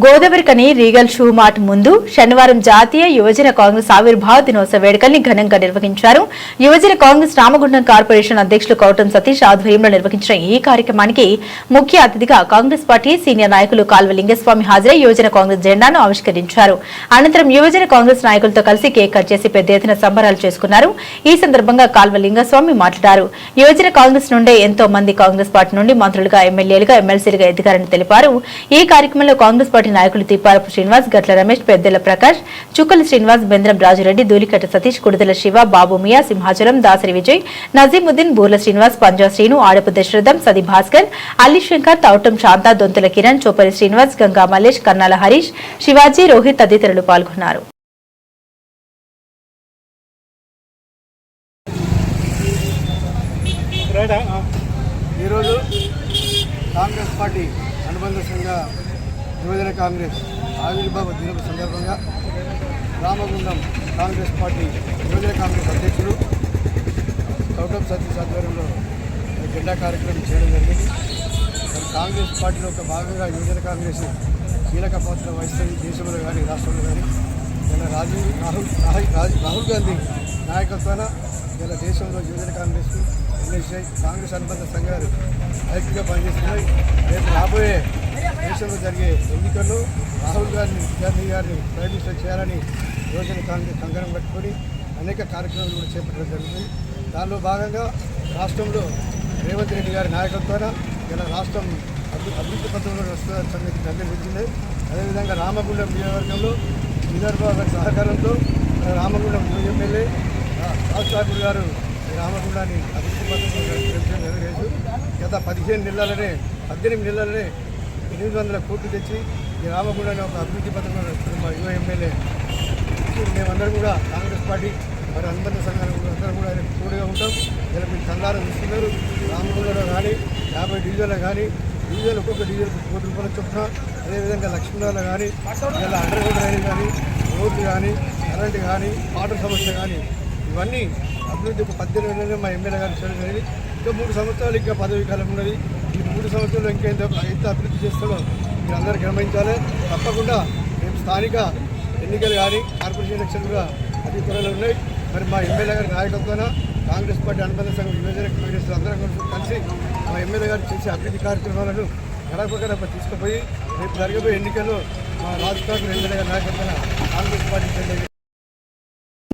Godavarikhani Regal shoe mart ముందు శనివారం జాతీయ యువజన కాంగ్రెస్ ఆవిర్భావ దినోత్సవ వేడుకల్ని ఘనంగా నిర్వహించారు. యువజన కాంగ్రెస్ రామగుండం కార్పొరేషన్ అధ్యక్షులు కౌటం సతీష్ ఆధ్వర్యంలో నిర్వహించిన ఈ కార్యక్రమానికి ముఖ్య అతిథిగా కాంగ్రెస్ పార్టీ సీనియర్ నాయకులు కాల్వ లింగస్వామి హాజరై యువజన కాంగ్రెస్ జెండాను ఆవిష్కరించారు. అనంతరం యువజన కాంగ్రెస్ నాయకులతో కలిసి కేక్ కట్ చేసి పెద్ద ఎత్తున సంబరాలు చేసుకున్నారు. ఈ సందర్భంగా కాల్వ లింగస్వామి మాట్లాడారు. యువజన కాంగ్రెస్ నుండే ఎంతో మంది కాంగ్రెస్ పార్టీ నుండి మంత్రులుగా, ఎమ్మెల్యేలుగా, ఎమ్మెల్సీలుగా ఎదిగారని తెలిపారు. ఈ కార్యక్రమంలో కాంగ్రెస్ పార్టీ నాయకులు తిప్పారపు శ్రీనివాస్, గట్ల రమేష్, పెద్దెల ప్రకాష్, చుక్కల శ్రీనివాస్, బెంద్రం రాజురెడ్డి, దూలికట్ట సతీష్, కుడుదల శివ, బాబు మియా, సింహాచలం, దాసరి విజయ్, నజీముద్దీన్, బూర్ల శ్రీనివాస్, పంజా శ్రీను, ఆడపు దశరథం, సది భాస్కర్, అల్లి శంకర్, తౌటం శాంత, దొంతుల కిరణ్, చోపరి శ్రీనివాస్, గంగా మల్లేష్, కన్నాల హరీష్, శివాజీ, రోహిత్ తదితరులు పాల్గొన్నారు. ఈరోజు కాంగ్రెస్ పార్టీ అనుబంధ సంఘ యువజన కాంగ్రెస్ ఆవిర్భావ దినం సందర్భంగా రామగుండం కాంగ్రెస్ పార్టీ యువజన కాంగ్రెస్ అధ్యక్షులు కౌటం సతీష్ ఆధ్వర్యంలో జెండా కార్యక్రమం చేయడం జరిగింది. కాంగ్రెస్ పార్టీలో ఒక భాగంగా యువజన కాంగ్రెస్ కీలక పాత్ర వహిస్తుంది. దేశంలో కానీ రాష్ట్రంలో కానీ ఇలా రాహుల్ గాంధీ నాయకత్వాన ఇలా దేశంలో యువజన కాంగ్రెస్ కాంగ్రెస్ అనుబంధ సంఘాలు ఐక్యంగా పనిచేస్తున్నాయి. రేపు రాబోయే దేశంలో జరిగే ఎన్నికల్లో రాహుల్ గాంధీ గారిని ప్రైమ్ మినిస్టర్ చేయాలని యువజన కాంగ్రెస్ కంకణం కట్టుకొని అనేక కార్యక్రమాలు కూడా చేపట్టడం జరుగుతుంది. దానిలో భాగంగా రాష్ట్రంలో రేవంత్ రెడ్డి గారి నాయకత్వాన ఇలా రాష్ట్రం అభివృద్ధి పథకంలో వస్తున్న సంగతి అందరూ తెలిసిందే. అదేవిధంగా రామగుండం నియోజకవర్గంలో విదర్భ సహకారంతో రామగుండం ఎమ్మెల్యే రాజ్ ఠాకూర్ గారు రామగుండాన్ని అభివృద్ధి పథకంలో నెరవేర్చు గత 18 నెలలనే 800 కోట్లు తెచ్చి ఈ రామగుండాన్ని ఒక అభివృద్ధి పథకంలో మా యువ ఎమ్మెల్యే మేమందరం కూడా కాంగ్రెస్ పార్టీ మరి అనుబంధ సంఘాలు అందరం కూడా తోడుగా ఉంటాం. ఇలా మీరు చందాలు ఇస్తున్నారు. రామగుండంలో కానీ 50 డివిజన్లు కానీ డీజిల్ ఒక్కొక్క డీజిల్ ₹1 చొప్పున, అదేవిధంగా లక్ష్మీనగర్లో కానీ ఇలా అండర్గ్రౌండ్ రైలు కానీ రోడ్లు కానీ కరెంటు కానీ వాటర్ సమస్య కానీ ఇవన్నీ అభివృద్ధి ఒక 18 నెలలు మా ఎమ్మెల్యే గారు చేయడం జరిగింది. ఇంకా 3 సంవత్సరాలు ఇంకా పదవి కాలం ఉన్నది. ఈ 3 సంవత్సరాలు ఎంత అభివృద్ధి చేస్తాడో మీరు అందరూ గమనించాలి. తప్పకుండా రేపు స్థానిక ఎన్నికలు కానీ కార్పొరేషన్ ఎలక్షన్ కూడా అతి త్వరలో ఉన్నాయి. మరి మా ఎమ్మెల్యే గారి నాయకత్వాన కాంగ్రెస్ పార్టీ అనుబంధ సంఘం యువజన కాంగ్రెస్ అందరం కలిసి మా ఎమ్మెల్యే గారు చేసే అభివృద్ధి కార్యక్రమాలను గడప తీసుకుపోయి రేపు జరగబోయే ఎన్నికల్లో మా రాజ్ ఠాకూర్ ఎమ్మెల్యే గారి నాయకత్వాన కాంగ్రెస్ పార్టీ